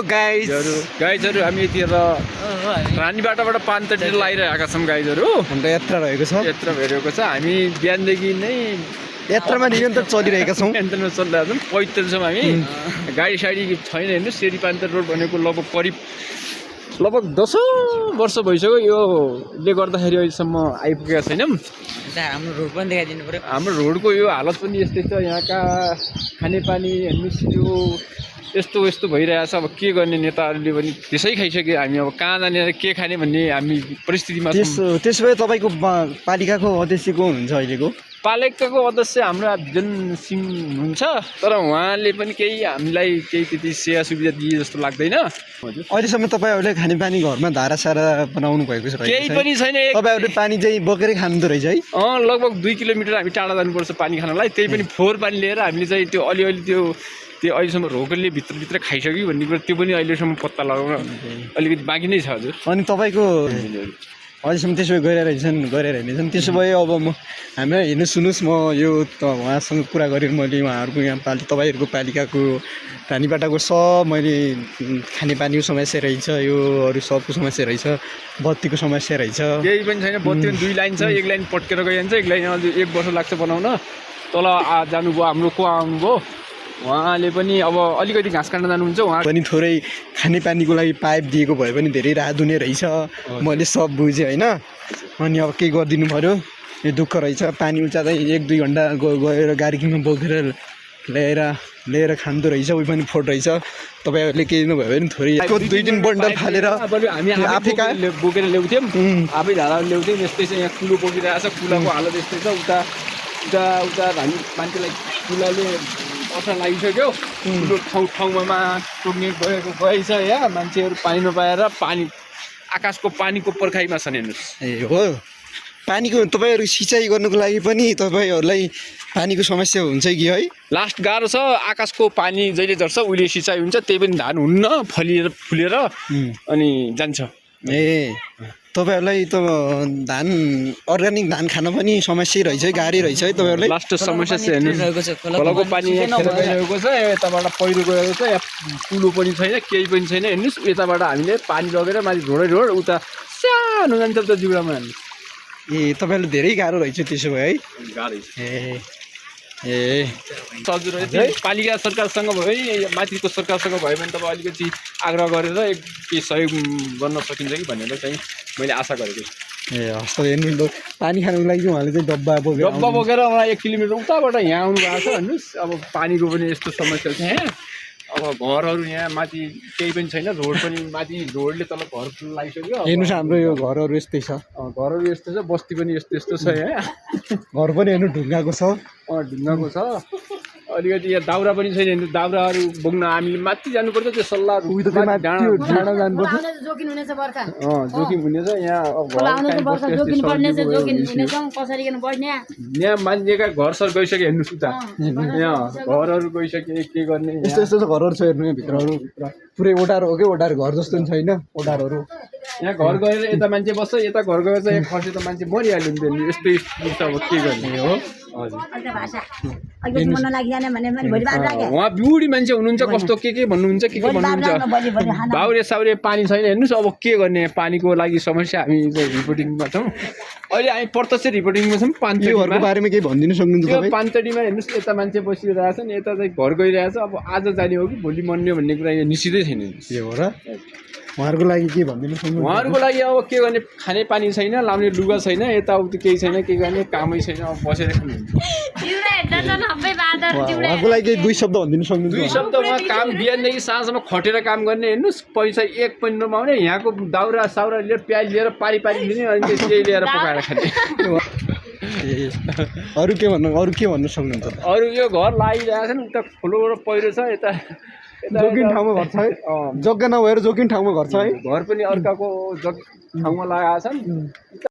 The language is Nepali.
गाइजहरू हामी यतिखेर रानीबाटाबाट पान्तटी लागिरहेका छौँ गाइजहरू। हाम्रो यात्रा रहेको छ, यात्रा भइरहेको छ। हामी बिहानदेखि नै यात्रामा निरन्तर चलिरहेका छौँ। निरन्तरमा चलिरहेका छौँ, पैदल छौँ हामी। गाडी साडी छैन हेर्नु। सेरी पान्तर रोड भनेको लगभग 10 वर्ष भइसक्यो योले गर्दाखेरि अहिलेसम्म आइपुगेका छैनौँ। हाम्रो रोड पनि देखाइदिनु पर्यो। हाम्रो रोडको यो हालत पनि यस्तै छ। यहाँका खानेपानी हेर्नुहोस्, यो यस्तो भइरहेछ। अब के गर्ने, नेताहरूले पनि त्यसै खाइसक्यो। हामी अब कहाँ जाने र के खाने भन्ने हामी परिस्थितिमा छौँ। त्यसो भए तपाईँको पालिकाको अध्यक्ष को हुनुहुन्छ अहिलेको? पालिकाको अध्यक्ष हाम्रो भिजन सिंह हुनुहुन्छ, तर उहाँले पनि केही हामीलाई त्यति सेवा सुविधा दिए जस्तो लाग्दैन। अहिलेसम्म तपाईँहरूले खानेपानी घरमा धारासारा बनाउनु भएको छ? केही पनि छैन। तपाईँहरूले पानी चाहिँ बोकेरै खानुहुँदो रहेछ है? लगभग 2 किलोमिटर हामी टाढा जानुपर्छ पानी खानलाई। त्यही पनि फोहोर पानी लिएर हामीले चाहिँ त्यो अलिअलि त्यो अहिलेसम्म रोगले भित्र खाइसक्यो भन्ने कुरा त्यो पनि अहिलेसम्म पत्ता लगाउन अलिकति बाँकी नै छ हजुर। अनि तपाईँको अहिलेसम्म त्यसो भए गइरहेछन्। त्यसो भए अब हामीलाई हेर्नु सुन्नुहोस्, म यो उहाँसँग कुरा गरेर मैले उहाँहरूको यहाँ तपाईँहरूको पालिकाको रानीबाटाको मैले खानेपानीको समस्या रहेछ, यो अरू सबको समस्या रहेछ, बत्तीको समस्या रहेछ। केही पनि छैन। बत्ती 2 लाइन छ, 1 लाइन पट्केर गइहाल्छ, 1 लाइन अझ 1 वर्ष लाग्छ बनाउन। तल जानुभयो हाम्रो को आउनुभयो, उहाँले पनि अब अलिकति घाँस काट्न जानुहुन्छ। उहाँ पनि थोरै खानेपानीको लागि पाइप दिएको भए पनि धेरै राहत हुने रहेछ, मैले सब बुझेँ होइन। अनि अब के गरिदिनु पऱ्यो, यो दुःख रहेछ। पानी उचाल्दै 1-2 घन्टा गएर गाडीमा बोकेर ल्याएर खाँदो रहेछ, उयो पनि फोट रहेछ। तपाईँहरूले केही नभए पनि थोरै 2-3 बन्डल फालेर हामी आफै बोकेर ल्याउँथ्यौँ, आफै धारा ल्याउँथ्यौँ। यस्तै छ, यहाँ कुलो बोकिरहेको छ। कुलाको हालत यस्तै छ। उता हामी मान्छेलाई कुलाले अथवा लागिसक्यो। ठुलो ठाउँमा टोक्ने गएछ। यहाँ मान्छेहरू पानी नपाएर आकाशको पानीको पर्खाइमा छन् हेर्नुहोस्। ए हो, पानीको तपाईँहरू सिँचाइ गर्नुको लागि पनि तपाईँहरूलाई पानीको समस्या हुन्छ कि है? लास्ट गाह्रो छ। आकाशको पानी जहिले झर्छ उहिले सिँचाइ हुन्छ, त्यही पनि धान हुन्न, फुलेर अनि जान्छ। ए तपाईँहरूलाई त अर्ग्यानिक धान खान पनि समस्या रहेछ है, गाडी रहेछ है तपाईँहरूलाई? लास्ट समस्या चाहिँ हेर्नुहोस्, खोलाको पानी गइरहेको छ, यताबाट पहिरो गएको छ, यहाँ पुलो पनि छैन, केही पनि छैन हेर्नुहोस्। यताबाट हामीले पानी लगेर माथि रोड उता सानो जान्छ उता जिउरामा हेर्नुहोस्। ए तपाईँहरूले धेरै गाह्रो रहेछ त्यसो भए है? गाह्रो ए सजिलो रहेछ। पालिका सरकारसँग भयो, माथिको सरकारसँग भयो भने तपाईँ अलिकति आग्रह गरेर केही सहयोग गर्न सकिन्छ कि भनेर चाहिँ मैले आशा गरेको छु। ए हस्, हेर्नु पानी खानुको लागि चाहिँ उहाँले चाहिँ डब्बा बोकेर उहाँ 1 किलोमिटर उताबाट यहाँ आउनु भएको छ हेर्नुहोस्। अब पानीको पनि यस्तो समस्या छ यहाँ। अब घरहरू यहाँ माथि केही पनि छैन, रोड पनि माथि रोडले तल घर लागिसक्यो। हेर्नुहोस् हाम्रो यो घरहरू यस्तै छ, घरहरू यस्तो छ, बस्ती पनि यस्तो छ यहाँ। घर पनि हेर्नु ढुङ्गाको छ। ढुङ्गाको छ। अलिकति यहाँ दाउरा पनि छैन हेर्नु। दाउराहरू बोक्न हामीले माथि जानुपर्छ, त्यो सल्लाह डाँडा जानुपर्छ। जोखिम हुनेछ यहाँ। यहाँ मान्छेका घरसर गइसक्यो हेर्नुहोस् उता, यहाँ घरहरू गइसक्यो। के गर्ने, यस्तो घरहरू छ हेर्नु। यहाँ भित्रहरू पुरै ओटारो हो कि ओटारो घर जस्तो पनि छैन ओटारहरू। यहाँ घर गएर यता मान्छे बस्छ, यता घर गएर चाहिँ खर्च त मान्छे मरिहाल्यो नि त। यस्तै स्थिति अब के गर्ने हो। उहाँ बुढी मान्छे हुनुहुन्छ, कस्तो के भन्नुहुन्छ, के भन्नुहुन्छ। बाउरे साउरे पानी छैन हेर्नुहोस्। अब के गर्ने, पानीको लागि समस्या। हामी रिपोर्टिङमा छौँ अहिले, हामी प्रत्यक्ष रिपोर्टिङमा छौँ। पानीको बारेमा केही भनिदिनु सक्नुहुन्छ तपाईँ? पान्तटीमा हेर्नुहोस्, यता मान्छे बसिरहेछन्, यता चाहिँ घर गइरहेछ। अब आज जाने हो कि भोलि मर्ने भन्ने कुरा यहाँ निश्चितै छैन। ए हो र? उहाँहरूको लागि के भनिदिनु सक्नुहुन्छ? उहाँहरूको लागि अब के गर्ने, खाने पानी छैन, लाउने लुगा छैन, यताउति केही छैन, के गर्ने, कामै छैन, अब बसेर खानुहुन्छ। उहाँको लागि 2 शब्द भनिदिनु सक्नुहुन्छ? 2 शब्द। उहाँ काम बिहानदेखि साँझसम्म खटेर काम गर्ने हेर्नुहोस्, पैसा 1 पनि नपाउने। यहाँको दाउरा साउरा लिएर प्याज लिएर पारी दिने, अनि त्यसले लिएर पकाएर खाने। अरू के भन्नु सक्नुहुन्छ? अरू यो घर लागिरहेछन्, उता ठुलो पहिरो छ, यता जोगिन ठाउँमा घर छ है, जग्गा नभएर जोगिन ठाउँमा घर छ है। घर पनि अर्काको ठाउँमा लगाएका छन्।